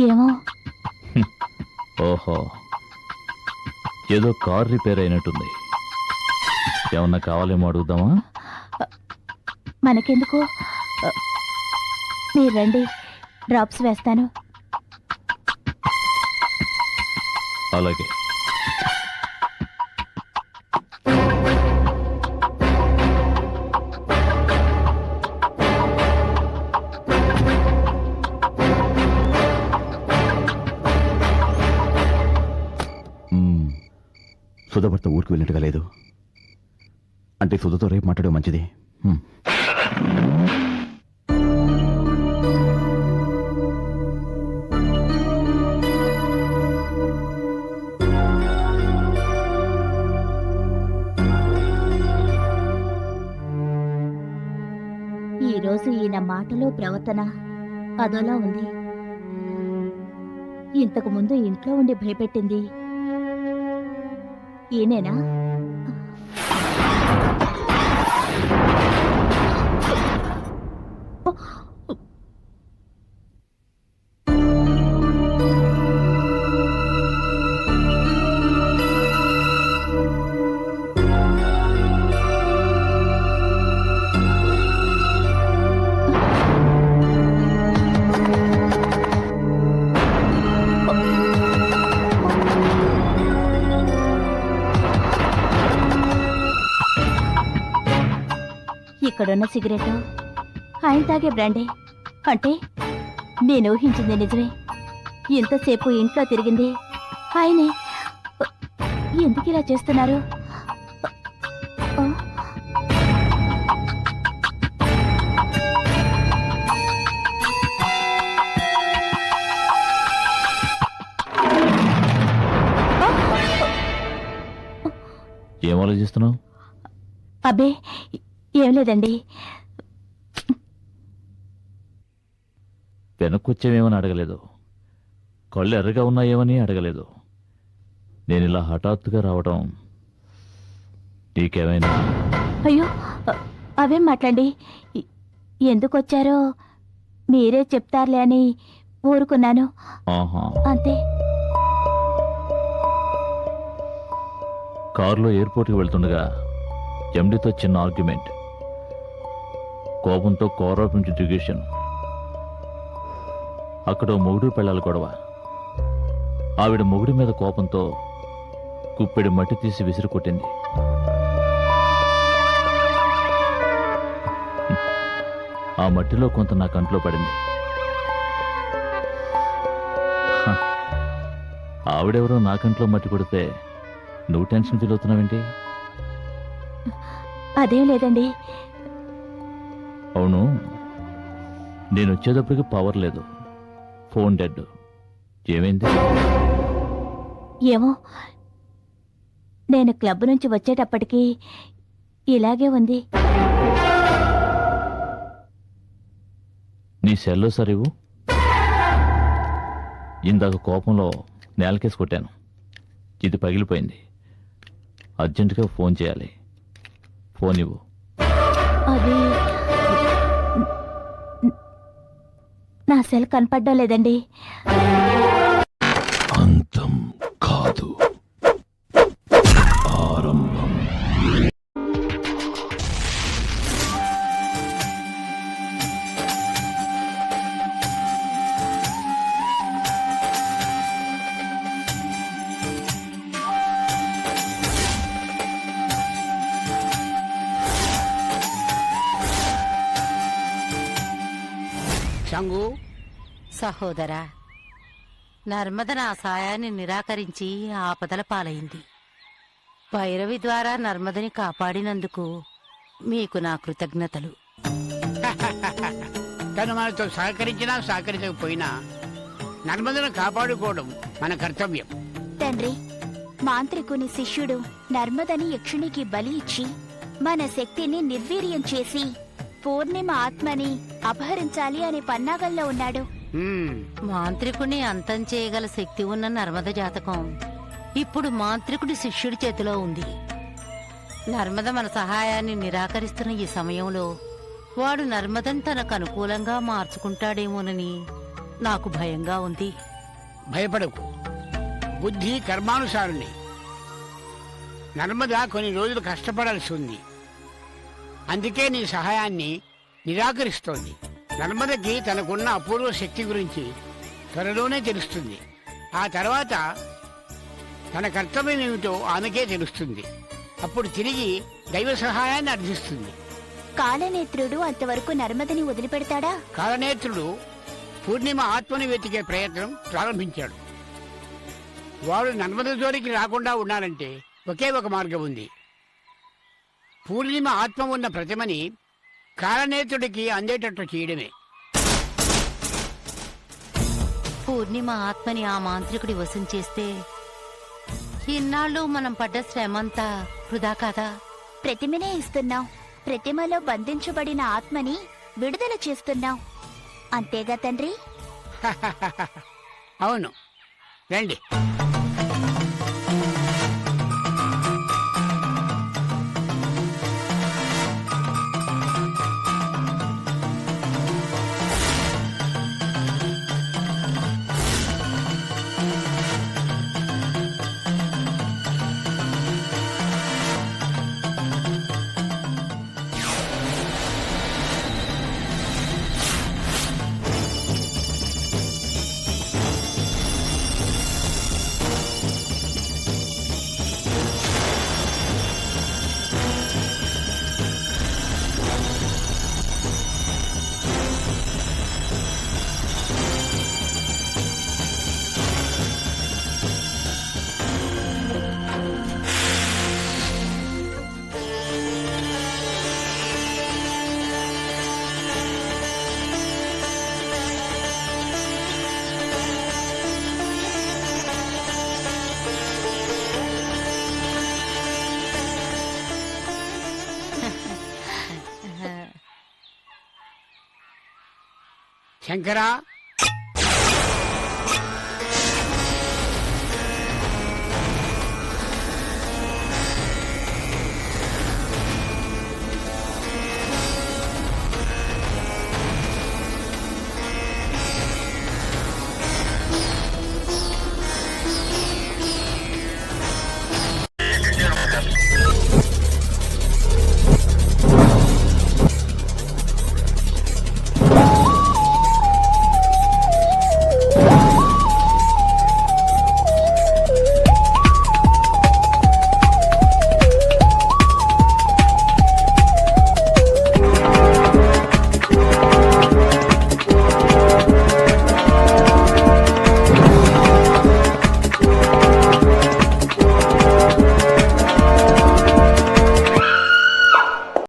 ఏమో. ఓహో, ఏదో కార్ రిపేర్ అయినట్టుంది. ఏమన్నా కావాలేమో అడుగుదామా? మనకెందుకు, మీరు రండి, డ్రాప్స్ వేస్తాను. అలాగే. సుధభర్త ఊరికి వెళ్ళినట్టుగా లేదు. అంటే సుధతో రేపు మాట్లాడడం మంచిది. ఈరోజు ఈయన మాటలు ప్రవర్తన అదోలా ఉంది. ఇంతకు ముందు ఇంట్లో ఉండి భయపెట్టింది ఈయనేనా? ఇక్కడున్న సిగరెట్ ఆయన తాగే బ్రాండే. అంటే నేను ఊహించింది నిజమే. ఇంతసేపు ఇంట్లో తిరిగింది ఆయనే. ఎందుకు ఇలా చేస్తున్నారు? ఏం ఆలోచిస్తున్నావు? అబ్బే ఏం లేదండి. వెనక్కొచ్చేమేమని అడగలేదు, కళ్ళు ఎర్రగా ఉన్నాయేమని అడగలేదు. నేను ఇలా హఠాత్తుగా రావడం నీకేమైనా? అయ్యో అవేం మాట్లాడి, ఎందుకు వచ్చారో మీరే చెప్తారులే అని ఊరుకున్నాను. అంతే. కారులో ఎయిర్పోర్ట్కి వెళ్తుండగా ఎండితో చిన్న ఆర్గ్యుమెంట్. కోపంతో కోరాపు నుంచి దిగేశాను. అక్కడ మొగుడు పెళ్ళాలి గొడవ. ఆవిడ మొగుడి మీద కోపంతో కుప్పెడి మట్టి తీసి విసిరి కొట్టింది. ఆ మట్టిలో కొంత నా కంట్లో పడింది. ఆవిడెవరో నా కంట్లో మట్టి కొడితే నువ్వు టెన్షన్ ఫీల్ అవుతున్నావేంటి? అదేం లేదండి. అవును, నేను వచ్చేటప్పటికి పవర్ లేదు, ఫోన్ డెడ్. ఏమైంది? ఏమో, నేను క్లబ్ నుంచి వచ్చేటప్పటికి ఇలాగే ఉంది. నీ సెల్లో సరివు. ఇందాక కోపంలో నేలకేసి కొట్టాను, ఇది పగిలిపోయింది. అర్జెంటుగా ఫోన్ చేయాలి. ఫోన్ ఇవ్వు. అది నా సెల్ కనపడ్డం లేదండి. అంతం కాదు, ఆరంభం. శంగు సహోదరా, నర్మద నా సాయాన్ని నిరాకరించి ఆపదల పాలైంది. భైరవి ద్వారా నర్మదని కాపాడినందుకు మీకు నా కృతజ్ఞతలు. తను మనతో సహకరించినా సహకరించకపోయినా నర్మదను కాపాడుకోవడం మన కర్తవ్యం. తండ్రి, మాంత్రికుని శిష్యుడు నర్మదని యక్షునికి బలి ఇచ్చి మన శక్తిని నిర్వీర్యం చేసి పూర్ణిమ ఆత్మని అపహరించాలి అనే పన్నాగంలో ఉన్నాడు. మాంత్రికుని అంతం చేయగల శక్తి ఉన్న నర్మద జాతకం ఇప్పుడు మాంత్రికుడి శిష్యుడి చేతిలో ఉంది. నర్మద మన సహాయాన్ని నిరాకరిస్తున్న ఈ సమయంలో వాడు నర్మదని తనకు అనుకూలంగా మార్చుకుంటాడేమోనని నాకు భయంగా ఉంది. భయపడకు. బుద్ధి కర్మానుసారుని. నర్మద కొన్ని రోజులు కష్టపడాల్సి ఉంది. అందుకే నీ సహాయాన్ని నిరాకరిస్తోంది. నర్మదకి తనకున్న అపూర్వ శక్తి గురించి త్వరలోనే తెలుస్తుంది. ఆ తర్వాత తన కర్తవ్యం ఏమిటో ఆమెకే తెలుస్తుంది. అప్పుడు తిరిగి దైవ సహాయాన్ని అర్థిస్తుంది. కాలనేత్రుడు అంతవరకు నర్మదని వదిలిపెడతాడా? కాలనేత్రుడు పూర్ణిమ ఆత్మని వెతికే ప్రయత్నం ప్రారంభించాడు. వాడు నర్మద జోలికి రాకుండా ఉండాలంటే ఒకే ఒక మార్గం ఉంది. పూర్ణిమ ఆత్మ ఉన్న ప్రతిమని కాలనేత్రుడికి అందేటట్లు చేయడమే. పూర్ణిమ ఆత్మని ఆ మాంత్రికుడి వశం చేస్తే ఇన్నాళ్ళు మనం పడ్డ శ్రమంతా వృధా కాదా? ప్రతిమనే ఇస్తున్నాం. ప్రతిమలో బంధించబడిన ఆత్మని విడుదల చేస్తున్నాం. అంతేగా తండ్రి? అవును, రండి. శంకరా,